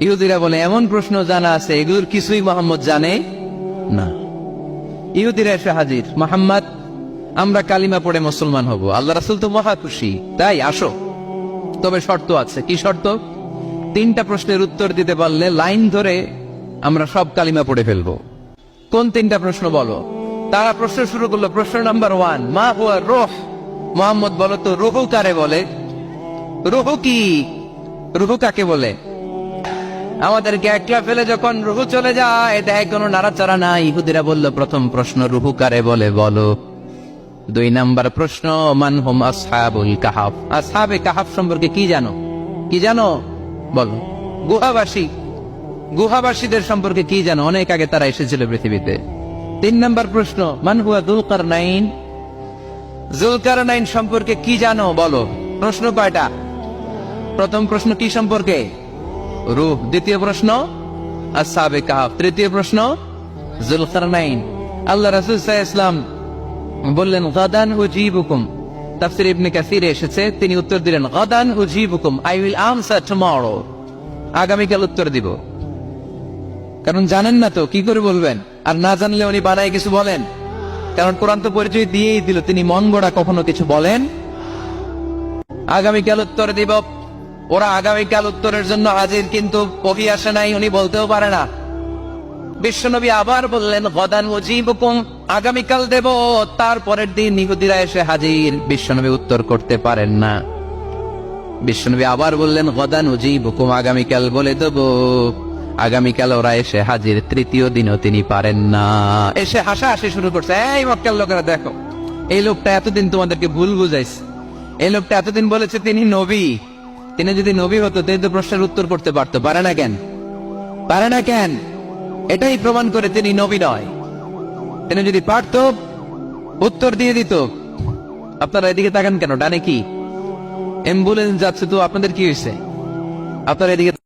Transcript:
ইহুদিরা বলে এমন প্রশ্ন জানা আছে এগুলোর কিছুই মোহাম্মদ জানে না। ইহুদিরা এসে হাজির, মোহাম্মদ আমরা কালিমা পড়ে মুসলমান হব, আল্লাহ রাসূল তো মহা খুশি, তাই আসো, তবে শর্ত আছে। কি শর্ত? 3টা প্রশ্নের উত্তর দিতে পারলে লাইন ধরে আমরা সব কালিমা পড়ে ফেলবো। কোন 3টা প্রশ্ন বলো? তারা প্রশ্ন শুরু করলো। প্রশ্ন নাম্বার 1, মা হুয়া রূহ। মোহাম্মদ বলো তো রূহ কারে বলে? রূহ কি? রূহ কাকে বলে? আমাদেরকে একলা ফেলে যখন রূহ চলে যায় দেয় কোনো নাড়াচাড়া নাই। ইহুদিরা বলল প্রথম প্রশ্ন রূহ কারে বলে বলো। 2 নাম্বার প্রশ্ন মান হুম আসহাবুল কাহাফ। আসহাবে কাহাফ সম্পর্কে কি জানো? কি জানো বলো। গুহাবাসী, গুহাবাসীদের সম্পর্কে কি জানো? অনেক আগে তারা এসেছিল পৃথিবীতে। 3 নাম্বার প্রশ্ন মান হুয়া যুলকারনাইন। যুলকারনাইন সম্পর্কে কি জানো বলো। প্রশ্ন কয়টা? প্রথম প্রশ্ন কি সম্পর্কে? রূহ। দ্বিতীয় প্রশ্ন আসহাবে কাহাফ। তৃতীয় প্রশ্ন যুলকারনাইন। আল্লাহ রাসূল সাল্লাল্লাহু আলাইহি ওয়াসাল্লাম বললেন গাদান উজিবুকুম। তাফসীর ইবনে কাসিরে এসেছে, তিনি উত্তর দিলেন গাদান উজিবুকুম, আই উইল আনসার টুমরো। আগামীকাল উত্তর দিব। কারণ জানেন না তো কি করে বলবেন, আর না জানলে উনি বানায় কিছু বলেন। কারণ কোরআন তো পরিচয় দিয়েই দিল, তিনি মন গড়া কখনো কিছু বলেন। আগামীকাল উত্তর দিব। ওরা আগামীকাল উত্তরের জন্য হাজির, কিন্তু ওহী আসে নাই, উনি বলতেও পারে না। বিশ্বনবী আবার বললেন গদান উজিবুকুম, আগামীকাল দেব। তারপরের দিন ইহুদিরা এসে হাজির, বিশ্বনবী উত্তর করতে পারেন না। বিশ্বনবী আবার বললেন গদান উজিবুকুম, আগামীকাল বলে দেব। আগামীকাল ওরা এসে হাজির, তৃতীয় দিনও তিনি পারেন না। এসে হাসাহাসি শুরু করছে, এই মক্কার লোকেরা দেখো, এই লোকটা এতদিন তোমাদেরকে ভুল বুঝাইছে। এই লোকটা এতদিন বলেছে তিনি নবী। তিনি যদি নবী হতো তিনি তো প্রশ্নের উত্তর করতে পারতো, পারে না কেন? পারে না কেন? এটাই প্রমাণ করে তিনি নবী নয়। তিনি যদি পারত উত্তর দিয়ে দিত। আপনারা এদিকে তাকান কেন? ডানে কি অ্যাম্বুলেন্স যাচ্ছে, তো আপনাদের কি হয়েছে? আপনারা এদিকে